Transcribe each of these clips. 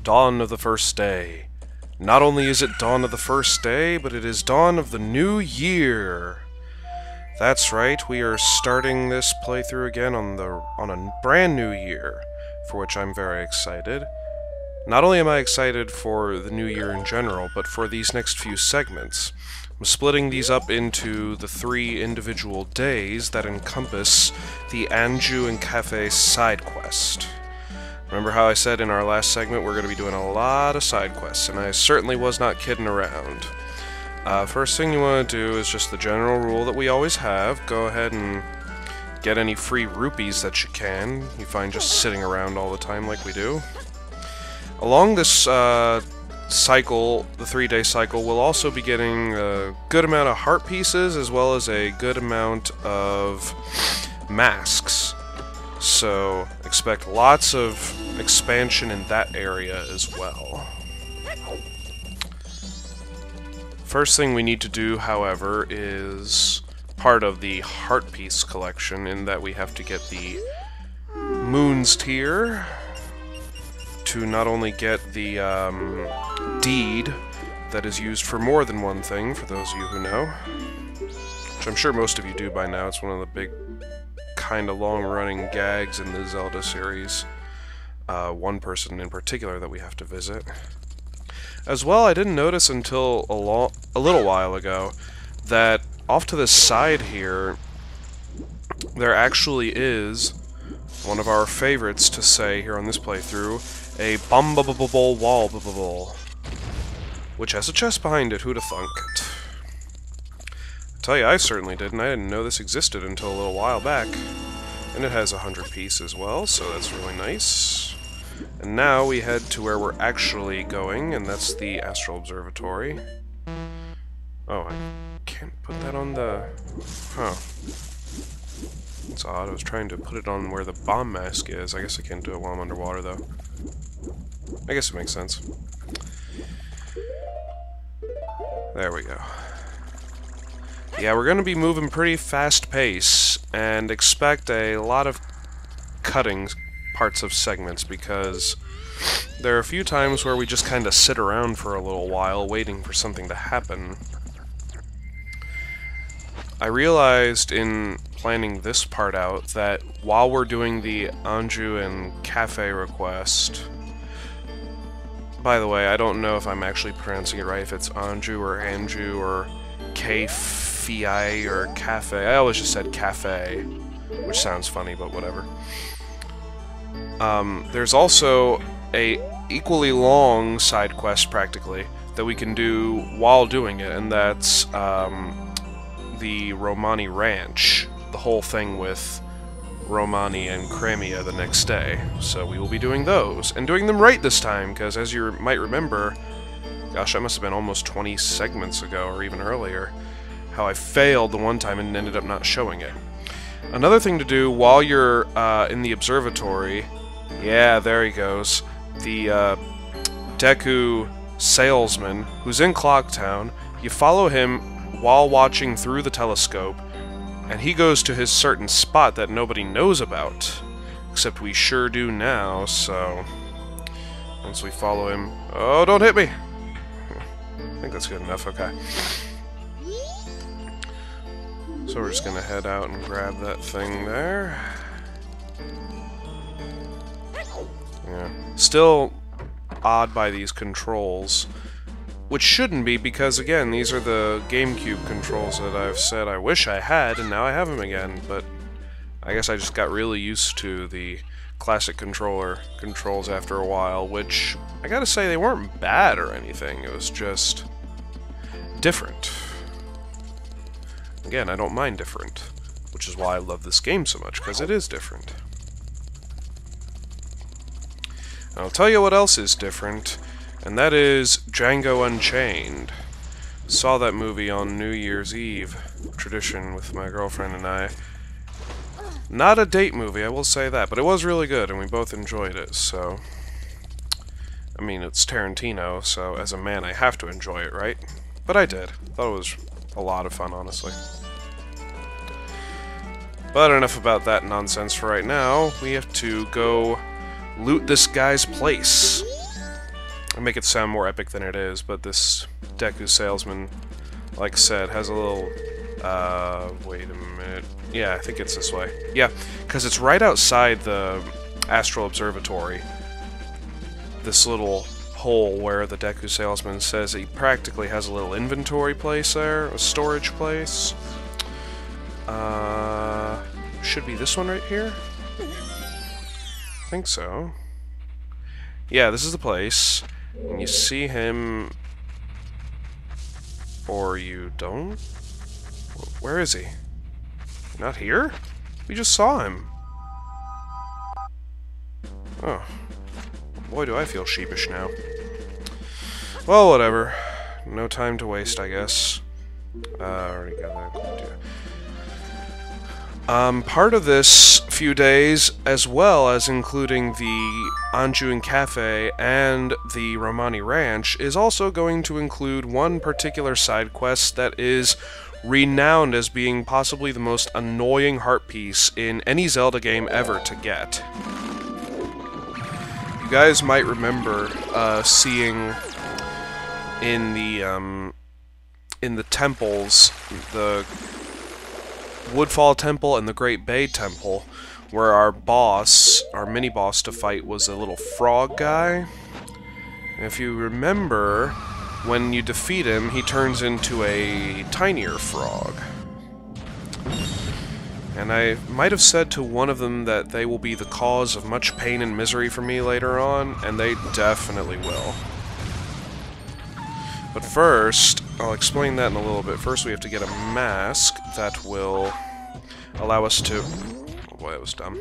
Dawn of the first day. Not only is it dawn of the first day, but it is dawn of the new year. That's right, we are starting this playthrough again on a brand new year, for which I'm very excited. Not only am I excited for the new year in general, but for these next few segments. I'm splitting these up into the 3 individual days that encompass the Anju and Cafe side quest. Remember how I said in our last segment we're going to be doing a lot of side quests, and I certainly was not kidding around. First thing you want to do is just the general rule that we always have. Go ahead and get any free rupees that you can. You find just sitting around all the time like we do. Along this cycle, the 3-day cycle, we'll also be getting a good amount of heart pieces as well as a good amount of masks. So expect lots of expansion in that area as well. First thing we need to do, however, is part of the heart piece collection, in that we have to get the Moon's Tier to not only get the deed that is used for more than one thing, for those of you who know, which I'm sure most of you do by now. It's one of the big, kind of long-running gags in the Zelda series. One person in particular that we have to visit. As well, I didn't notice until a little while ago that off to the side here, there actually is one of our favorites to say here on this playthrough, a bombable wall, which has a chest behind it. Who'da thunk it? I tell you, I certainly didn't. I didn't know this existed until a little while back. And it has 100 piece as well, so that's really nice. And now we head to where we're actually going, and that's the Astral Observatory. Oh, I can't put that on the... Huh. It's odd. I was trying to put it on where the bomb mask is. I guess I can't do it while I'm underwater, though. I guess it makes sense. There we go. Yeah, we're going to be moving pretty fast pace, and expect a lot of cutting parts of segments, because there are a few times where we just kind of sit around for a little while waiting for something to happen. I realized in planning this part out that while we're doing the Anju and Cafe request... By the way, I don't know if I'm actually pronouncing it right, if it's Anju or Cafe or Cafe. I always just said Cafe, which sounds funny, but whatever. There's also a equally long side quest, practically, that we can do while doing it, and that's the Romani Ranch. The whole thing with Romani and Crimea the next day. So we will be doing those, and doing them right this time, because as you might remember, gosh, that must have been almost 20 segments ago, or even earlier, how I failed the one time and ended up not showing it. Another thing to do while you're in the observatory, yeah, there he goes, the Deku salesman, who's in Clocktown. You follow him while watching through the telescope, and he goes to his certain spot that nobody knows about, except we sure do now, so once we follow him... Oh, don't hit me! I think that's good enough, okay. So we're just gonna head out and grab that thing there. Yeah. Still odd by these controls, which shouldn't be, because again, these are the GameCube controls that I've said I wish I had, and now I have them again, but I guess I just got really used to the classic controller controls after a while, which I gotta say, they weren't bad or anything, it was just different. Again, I don't mind different, which is why I love this game so much, because it is different. I'll tell you what else is different, and that is Django Unchained. Saw that movie on New Year's Eve, tradition with my girlfriend and I. Not a date movie, I will say that, but it was really good, and we both enjoyed it, so... I mean, it's Tarantino, so as a man I have to enjoy it, right? But I did. Thought it was a lot of fun, honestly. But enough about that nonsense for right now. We have to go loot this guy's place. make it sound more epic than it is, but this Deku Salesman, like I said, has a little... wait a minute. Yeah, I think it's this way. Yeah, because it's right outside the Astral Observatory. This little hole where the Deku Salesman says he practically has a little inventory place there, a storage place. Should be this one right here? I think so. Yeah, this is the place. And you see him... or you don't? Where is he? Not here? We just saw him. Oh. Boy, do I feel sheepish now. Well, whatever. No time to waste, I guess. Already got that. Part of this few days, as well as including the Anjuin Cafe and the Romani Ranch, is also going to include one particular side quest that is renowned as being possibly the most annoying heart piece in any Zelda game ever to get. You guys might remember seeing in the temples, the Woodfall Temple and the Great Bay Temple, where our boss, our mini-boss to fight, was a little frog guy. And if you remember, when you defeat him, he turns into a tinier frog. And I might have said to one of them that they will be the cause of much pain and misery for me later on, and they definitely will. But first, I'll explain that in a little bit. First, we have to get a mask that will allow us to... oh boy, that was dumb.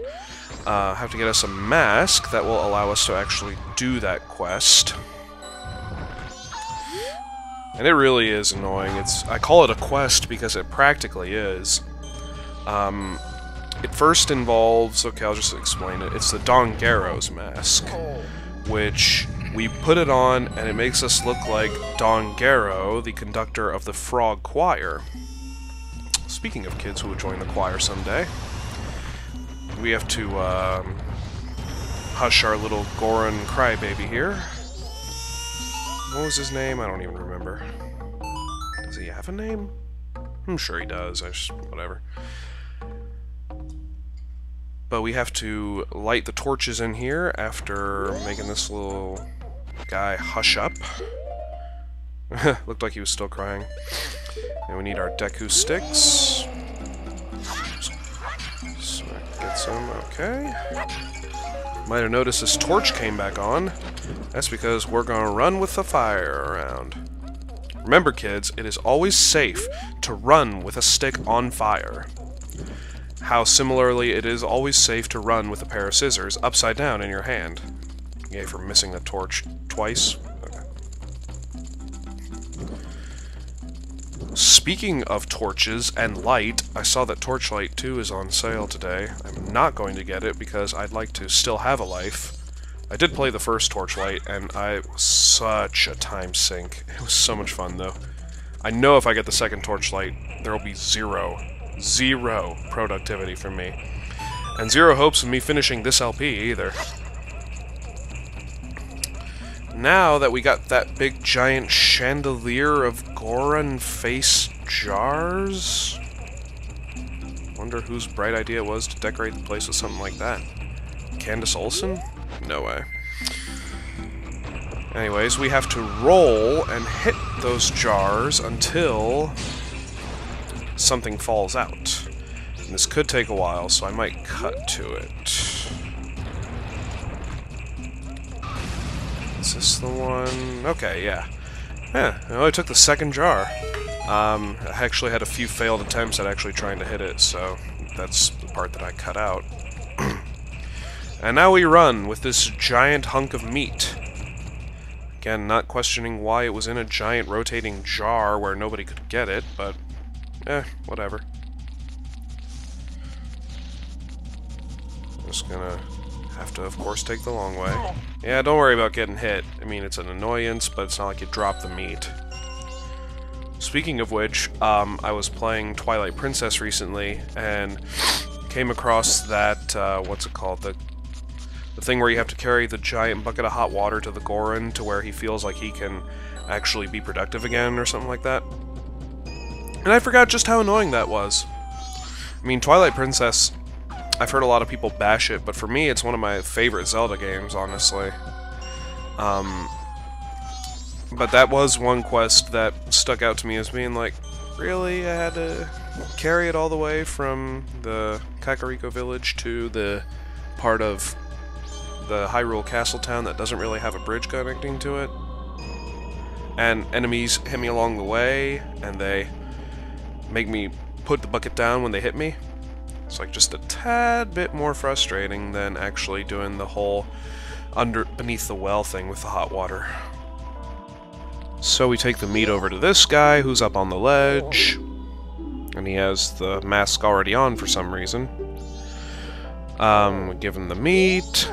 Have to get us a mask that will allow us to actually do that quest. And it really is annoying. I call it a quest because it practically is. It first involves... okay, I'll just explain it. It's the Dongero's mask, which... we put it on, and it makes us look like Dongero, the conductor of the Frog Choir. Speaking of kids who would join the choir someday, we have to hush our little Goron crybaby here. What was his name? I don't even remember. Does he have a name? I'm sure he does. Whatever. But we have to light the torches in here after making this little guy hush up. Looked like he was still crying. And we need our Deku sticks. So get some, okay. Might have noticed this torch came back on. That's because we're gonna run with the fire around. Remember, kids, it is always safe to run with a stick on fire. How similarly it is always safe to run with a pair of scissors upside down in your hand. Yay for missing the torch twice. Okay. Speaking of torches and light, I saw that Torchlight 2 is on sale today. I'm not going to get it because I'd like to still have a life. I did play the first Torchlight, and it was such a time sink. It was so much fun, though. I know if I get the second Torchlight, there will be zero productivity from me. And zero hopes of me finishing this LP, either. Now that we got that big giant chandelier of Goron face jars... wonder whose bright idea it was to decorate the place with something like that. Candace Olsen? No way. Anyways, we have to roll and hit those jars until something falls out. And this could take a while, so I might cut to it. Is this the one? Okay, yeah. Yeah, I only took the second jar. I actually had a few failed attempts at actually trying to hit it, so that's the part that I cut out. And now we run with this giant hunk of meat. Again, not questioning why it was in a giant rotating jar where nobody could get it, but whatever. Just gonna have to, of course, take the long way. Yeah, don't worry about getting hit. I mean, it's an annoyance, but it's not like you drop the meat. Speaking of which, I was playing Twilight Princess recently, and came across that, what's it called? The thing where you have to carry the giant bucket of hot water to the Goron to where he feels like he can actually be productive again or something like that. And I forgot just how annoying that was. I mean, Twilight Princess, I've heard a lot of people bash it, but for me it's one of my favorite Zelda games, honestly. But that was one quest that stuck out to me as being like, really? I had to carry it all the way from the Kakariko village to the part of the Hyrule Castle town that doesn't really have a bridge connecting to it. And enemies hit me along the way, and they make me put the bucket down when they hit me. It's like just a tad bit more frustrating than actually doing the whole beneath the well thing with the hot water. So we take the meat over to this guy who's up on the ledge, and he has the mask already on for some reason. We give him the meat.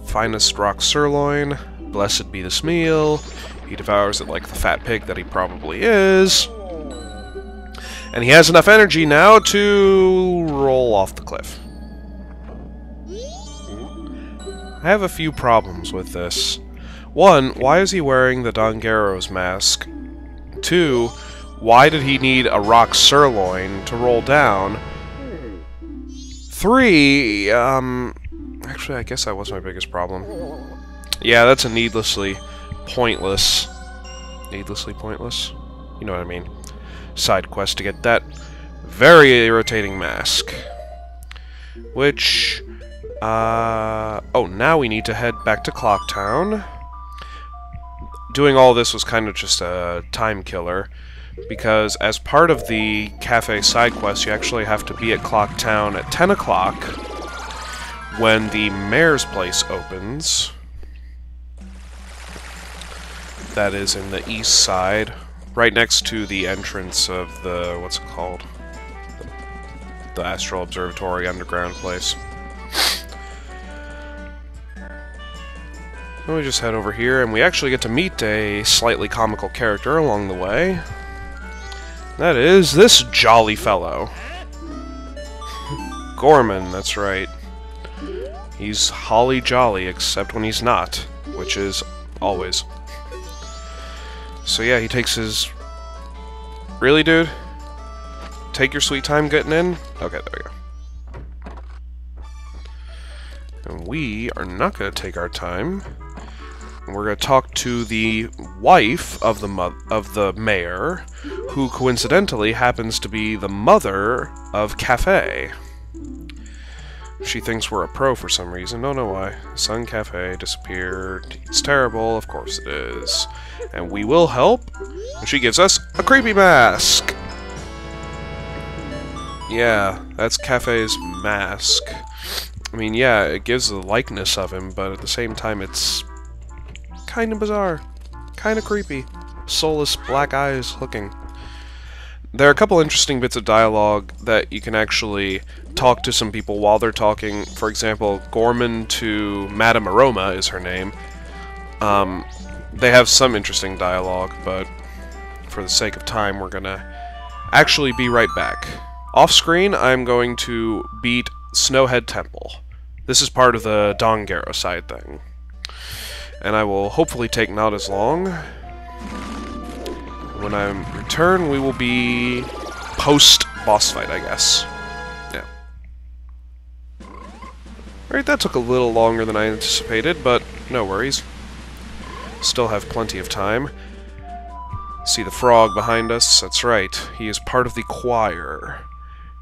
Finest rock sirloin. Blessed be this meal. He devours it like the fat pig that he probably is. And he has enough energy now to roll off the cliff. I have a few problems with this. One, why is he wearing the Dongero's mask? Two, why did he need a rock sirloin to roll down? Three, actually, I guess that was my biggest problem. Yeah, that's a needlessly pointless... Needlessly pointless? You know what I mean. Side quest to get that very irritating mask. Which... oh, now we need to head back to Clocktown. Doing all this was kind of just a time killer, because as part of the cafe side quest, you actually have to be at Clocktown at 10 o'clock when the mayor's place opens. That is in the east side, right next to the entrance of the, what's it called? The Astral Observatory underground place. And we just head over here, and we actually get to meet a slightly comical character along the way. That is this jolly fellow. Gorman, that's right. He's holly jolly, except when he's not, which is always. So yeah, he takes his... Really, dude? Take your sweet time getting in? Okay, there we go. And we are not going to take our time. We're going to talk to the wife of the mayor, who coincidentally happens to be the mother of Cafe. She thinks we're a pro for some reason. Don't know why. Sun Cafe disappeared. It's terrible. Of course it is. And we will help. And she gives us a creepy mask. Yeah, that's Cafe's mask. I mean, yeah, it gives the likeness of him, but at the same time it's kind of bizarre. Kind of creepy. Soulless black eyes looking. There are a couple interesting bits of dialogue that you can actually talk to some people while they're talking. For example, Gorman to Madame Aroma is her name. They have some interesting dialogue, but for the sake of time, we're gonna actually be right back. Off-screen, I'm going to beat Snowhead Temple. This is part of the Dongero side thing. And I will hopefully take not as long. When I return, we will be post-boss fight, I guess. Yeah. Alright, that took a little longer than I anticipated, but no worries. Still have plenty of time. See the frog behind us? That's right. He is part of the choir.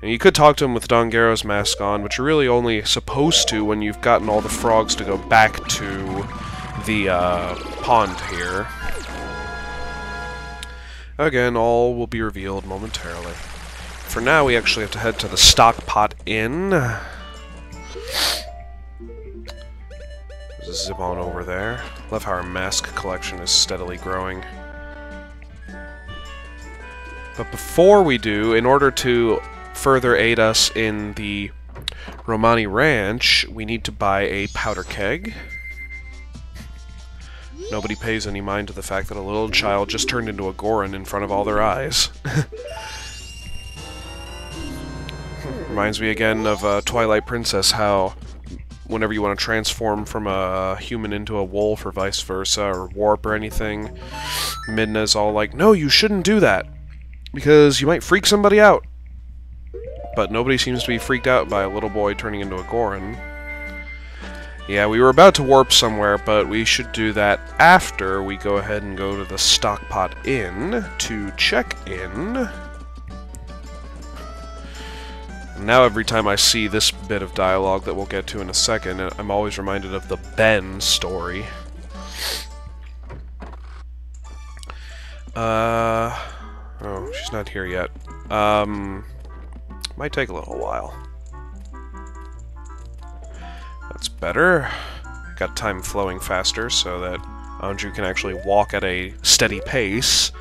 And you could talk to him with Dongero's mask on, but you're really only supposed to when you've gotten all the frogs to go back to the pond here. Again, all will be revealed momentarily. For now, we actually have to head to the Stockpot Inn. Just zip on over there. Love how our mask collection is steadily growing. But before we do, in order to further aid us in the Romani Ranch, we need to buy a powder keg. Nobody pays any mind to the fact that a little child just turned into a Goron in front of all their eyes. Reminds me again of Twilight Princess, how whenever you want to transform from a human into a wolf or vice versa, or warp or anything, Midna's all like, no, you shouldn't do that, because you might freak somebody out. But nobody seems to be freaked out by a little boy turning into a Goron. Yeah, we were about to warp somewhere, but we should do that after we go ahead and go to the Stockpot Inn to check in. Now every time I see this bit of dialogue that we'll get to in a second, I'm always reminded of the Ben story. Oh, she's not here yet. Might take a little while. That's better. Got time flowing faster so that Anju can actually walk at a steady pace.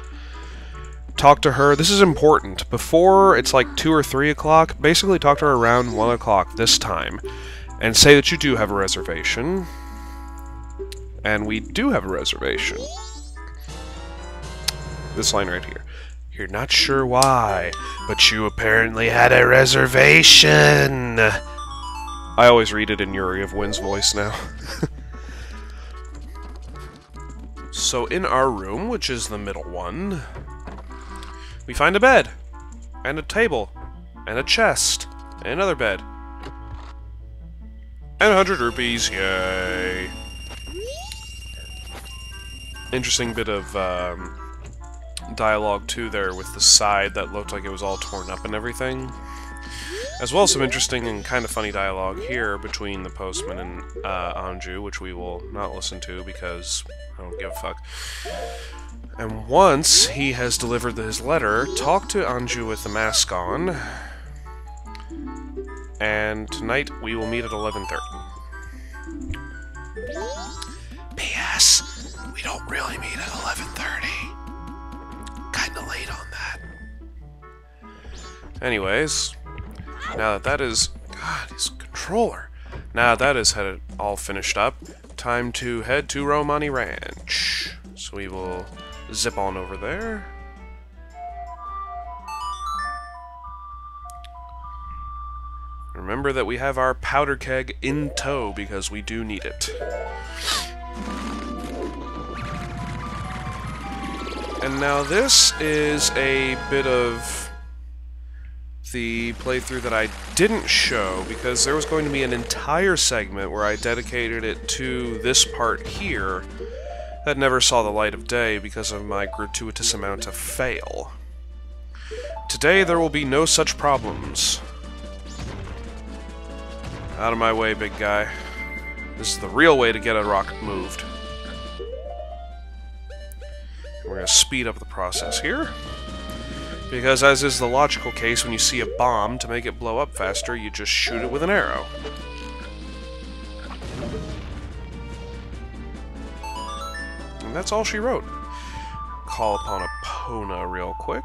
Talk to her. This is important. Before it's like 2 or 3 o'clock, basically talk to her around 1 o'clock this time. And say that you do have a reservation. And we do have a reservation. This line right here. You're not sure why, but you apparently had a reservation. I always read it in Yuri of Wind's voice now. So in our room, which is the middle one, we find a bed, and a table, and a chest, and another bed. And 100 rupees, yay! Interesting bit of dialogue too there with the side that looked like it was all torn up and everything. As well as some interesting and kind of funny dialogue here between the postman and Anju, which we will not listen to because I don't give a fuck. And once he has delivered his letter, talk to Anju with the mask on. And tonight we will meet at 11:30. P.S. We don't really meet at 11:30. Kinda late on that. Anyways, now that that is... God, his controller. Now that is all finished up, time to head to Romani Ranch. So we will zip on over there. Remember that we have our powder keg in tow because we do need it. And now this is a bit of the playthrough that I didn't show because there was going to be an entire segment where I dedicated it to this part here that never saw the light of day because of my gratuitous amount of fail. Today there will be no such problems. Out of my way, big guy. This is the real way to get a rocket moved. We're going to speed up the process here. Because as is the logical case, when you see a bomb, to make it blow up faster, you just shoot it with an arrow. And that's all she wrote. Call upon Epona real quick.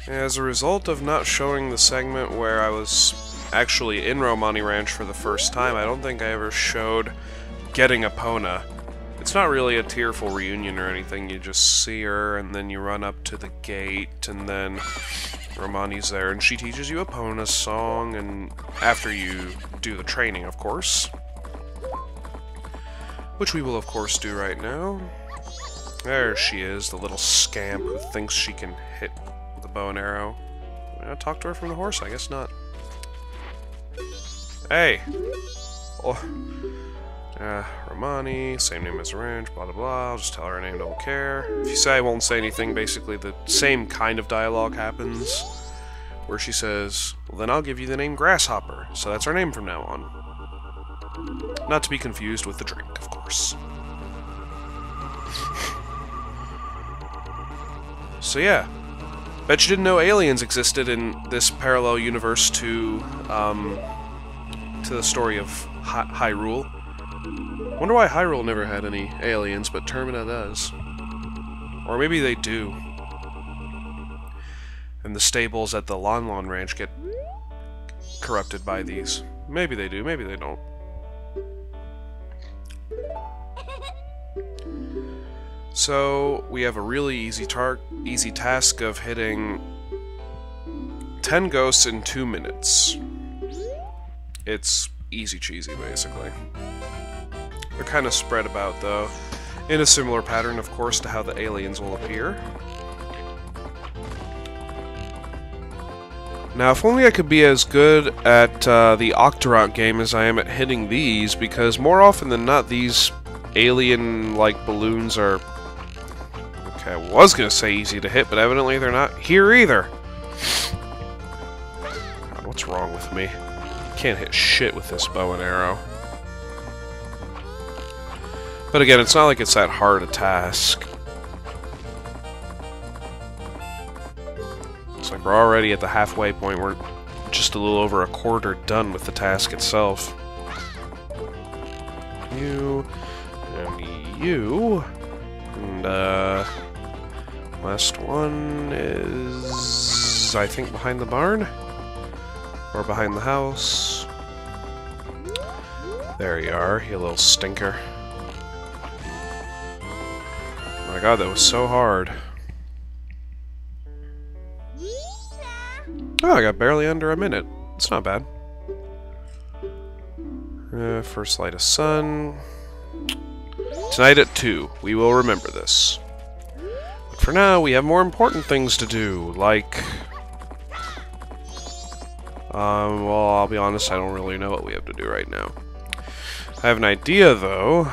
As a result of not showing the segment where I was actually in Romani Ranch for the first time, I don't think I ever showed getting Epona. It's not really a tearful reunion or anything, you just see her, and then you run up to the gate, and then Romani's there, and she teaches you Epona's song, and after you do the training, of course. Which we will, of course, do right now. There she is, the little scamp who thinks she can hit with a bow and arrow. Can I talk to her from the horse? I guess not. Hey! Oh. Romani, same name as the ranch, blah blah blah, I'll just tell her name, don't care. If you say I won't say anything, basically the same kind of dialogue happens, where she says, well then I'll give you the name Grasshopper, so that's our name from now on. Not to be confused with the drink, of course. So yeah, bet you didn't know aliens existed in this parallel universe to the story of Hyrule. Wonder why Hyrule never had any aliens, but Termina does. Or maybe they do. And the stables at the Lon Lon Ranch get corrupted by these. Maybe they do, maybe they don't. So, we have a really easy task of hitting 10 10 ghosts in 2 minutes. It's easy cheesy, basically. They're kind of spread about, though, in a similar pattern, of course, to how the aliens will appear. Now, if only I could be as good at the Octorok game as I am at hitting these, because more often than not, these alien-like balloons are... Okay, I was gonna say easy to hit, but evidently they're not here either. God, what's wrong with me? Can't hit shit with this bow and arrow. But again, it's not like it's that hard a task. Looks like we're already at the halfway point. We're just a little over a quarter done with the task itself. You, and you, and last one is, I think, behind the barn? Or behind the house? There you are, you little stinker. Oh my god, that was so hard. Oh, I got barely under a minute. It's not bad. First light of sun. Tonight at 2. We will remember this. But for now, we have more important things to do, like... well, I'll be honest, I don't really know what we have to do right now. I have an idea, though.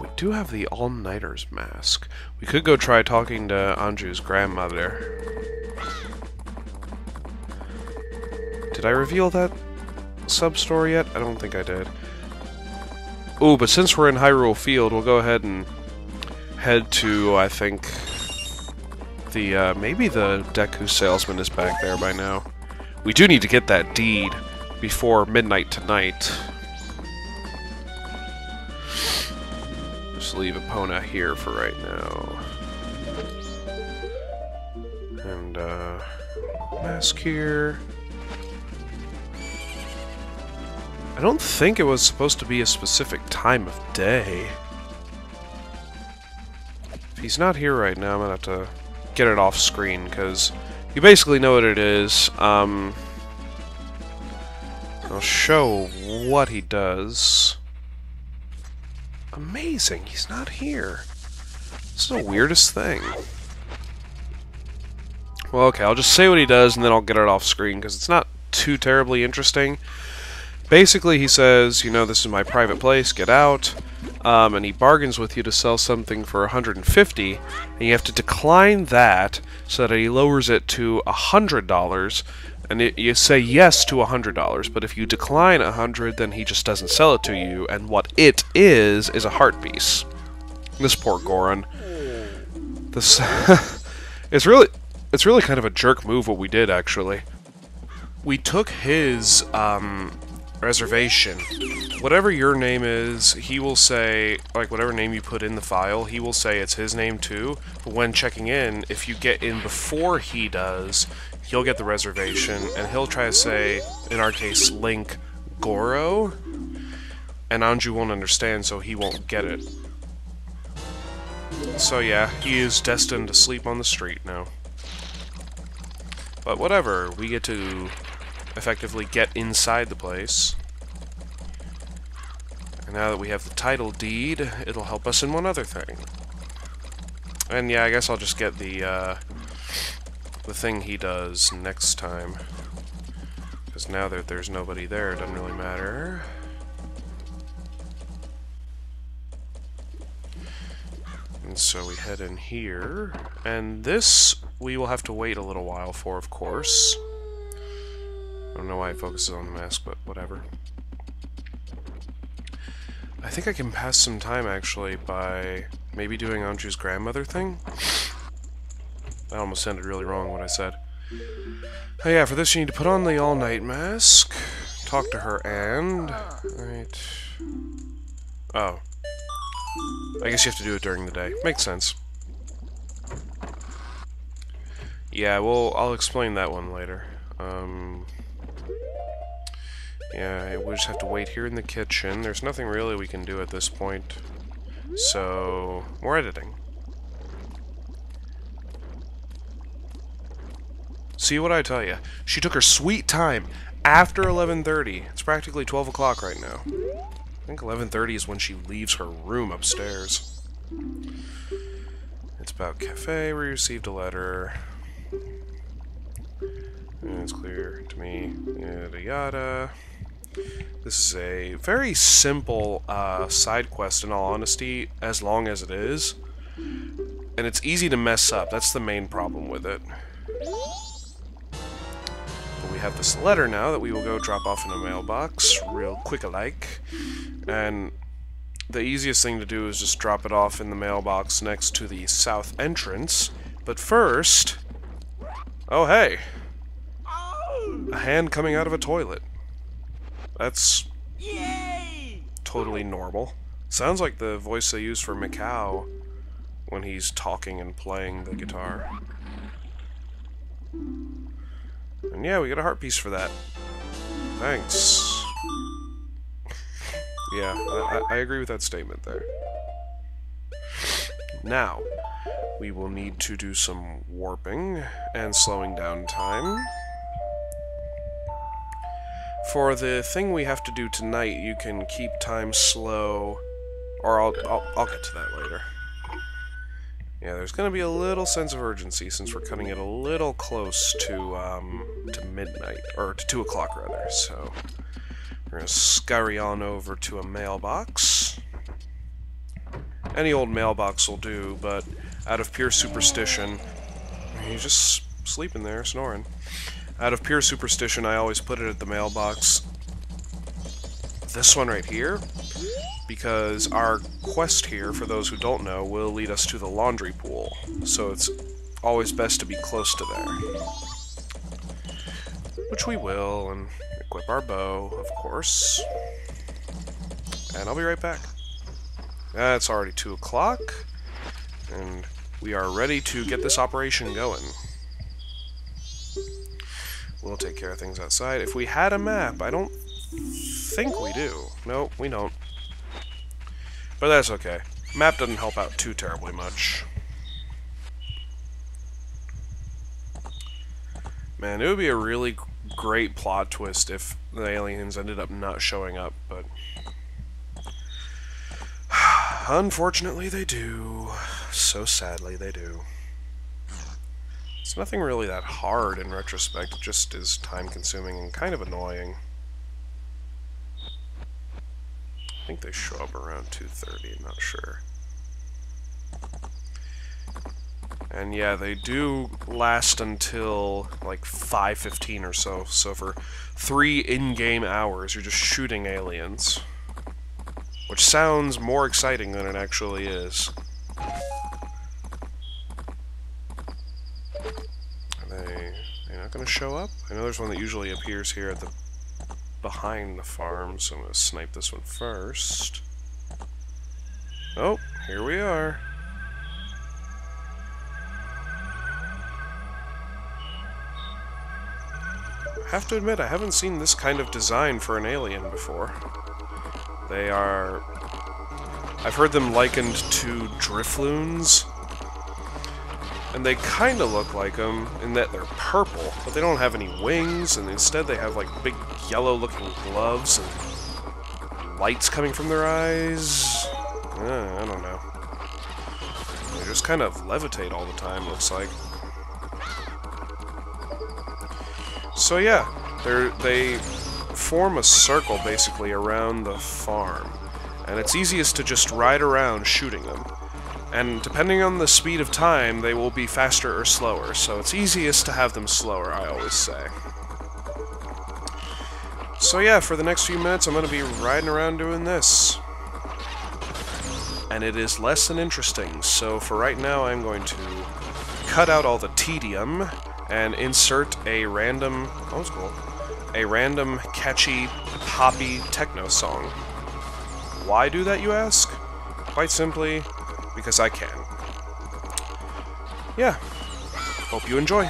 We do have the All-Nighters mask. We could go try talking to Anju's grandmother. Did I reveal that sub-story yet? I don't think I did. Ooh, but since we're in Hyrule Field, we'll go ahead and head to, I think... maybe the Deku salesman is back there by now. We do need to get that deed before midnight tonight. Just leave Epona here for right now. And, mask here. I don't think it was supposed to be a specific time of day. If he's not here right now, I'm gonna have to get it off screen, because you basically know what it is. I'll show what he does. Amazing, he's not here. This is the weirdest thing. Well, okay, I'll just say what he does, and then I'll get it off screen, because it's not too terribly interesting. Basically, he says, you know, this is my private place, get out. And he bargains with you to sell something for $150, and you have to decline that so that he lowers it to $100, and you say yes to $100, but if you decline $100, then he just doesn't sell it to you, and what it is a heart piece. This poor Goron. This it's really kind of a jerk move what we did, actually. We took his reservation. Whatever your name is, he will say, like, whatever name you put in the file, he will say it's his name too, but when checking in, if you get in before he does, he'll get the reservation, and he'll try to say, in our case, Link Goro, and Anju won't understand, so he won't get it. So yeah, he is destined to sleep on the street now. But whatever, we get to effectively get inside the place. And now that we have the title deed, it'll help us in one other thing. And yeah, I guess I'll just get the thing he does next time. Because now that there's nobody there, it doesn't really matter. And so we head in here, and this we will have to wait a little while for, of course. I don't know why it focuses on the mask, but whatever. I think I can pass some time, actually, by maybe doing Anju's grandmother thing. That almost sounded really wrong what I said. Oh yeah, for this you need to put on the all-night mask, talk to her, and... Right... Oh. I guess you have to do it during the day. Makes sense. Yeah, well, I'll explain that one later. Yeah, we'll just have to wait here in the kitchen. There's nothing really we can do at this point. So, more editing. See what I tell you? She took her sweet time after 11:30. It's practically 12 o'clock right now. I think 11:30 is when she leaves her room upstairs. It's about cafe. We received a letter. And it's clear to me. Yada yada. This is a very simple side quest, in all honesty, as long as it is. And it's easy to mess up. That's the main problem with it. But we have this letter now that we will go drop off in a mailbox real quick-alike. And the easiest thing to do is just drop it off in the mailbox next to the south entrance. But first... Oh, hey! A hand coming out of a toilet. That's... Yay! Totally normal. Sounds like the voice they use for Macau when he's talking and playing the guitar. And yeah, we got a heart piece for that. Thanks. Yeah, I agree with that statement there. Now, we will need to do some warping and slowing down time. For the thing we have to do tonight, you can keep time slow, or I'll get to that later. Yeah, there's going to be a little sense of urgency since we're cutting it a little close to midnight, or to 2 o'clock rather, so we're going to scurry on over to a mailbox. Any old mailbox will do, but out of pure superstition, he's just sleeping there, snoring. Out of pure superstition, I always put it at the mailbox. This one right here, because our quest here, for those who don't know, will lead us to the laundry pool. So it's always best to be close to there. Which we will, and equip our bow, of course. And I'll be right back. It's already 2 o'clock, and we are ready to get this operation going. We'll take care of things outside. If we had a map, I don't think we do. Nope, we don't. But that's okay. Map doesn't help out too terribly much. Man, it would be a really great plot twist if the aliens ended up not showing up, but... unfortunately they do. So sadly they do. It's nothing really that hard in retrospect, it just is time-consuming and kind of annoying. I think they show up around 2:30, I'm not sure. And yeah, they do last until like 5:15 or so, so for 3 in-game hours you're just shooting aliens. Which sounds more exciting than it actually is. They're not going to show up? I know there's one that usually appears here at the behind the farm, so I'm going to snipe this one first. Oh, here we are. I have to admit, I haven't seen this kind of design for an alien before. They are... I've heard them likened to Drifloons. And they kind of look like them in that they're purple, but they don't have any wings, and instead they have like big yellow-looking gloves and lights coming from their eyes. I don't know. They just kind of levitate all the time, looks like. So yeah, they form a circle basically around the farm, and it's easiest to just ride around shooting them. And depending on the speed of time, they will be faster or slower, so it's easiest to have them slower, I always say. So yeah, for the next few minutes, I'm going to be riding around doing this. And it is less than interesting, so for right now, I'm going to cut out all the tedium and insert a random, oh, that's cool, a random catchy, poppy techno song. Why do that, you ask? Quite simply, because I can. Yeah. Hope you enjoy.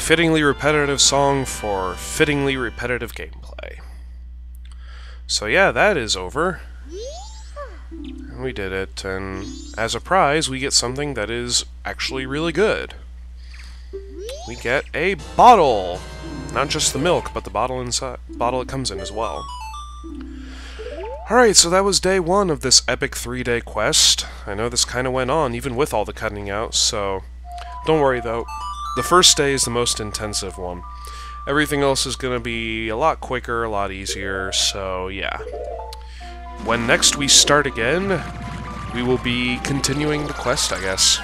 fittingly repetitive song for fittingly repetitive gameplay. So yeah, that is over. And we did it, and as a prize, we get something that is actually really good. We get a bottle! Not just the milk, but the bottle it comes in as well. Alright, so that was day 1 of this epic 3-day quest. I know this kinda went on, even with all the cutting out, so don't worry though. The first day is the most intensive one. Everything else is gonna be a lot quicker, a lot easier, so yeah. When next we start again, we will be continuing the quest, I guess.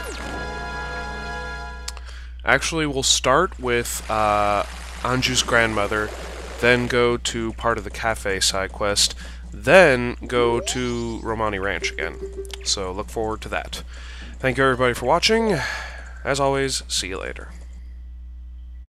Actually, we'll start with Anju's grandmother, then go to part of the cafe side quest, then go to Romani Ranch again. So look forward to that. Thank you everybody for watching. As always, see you later.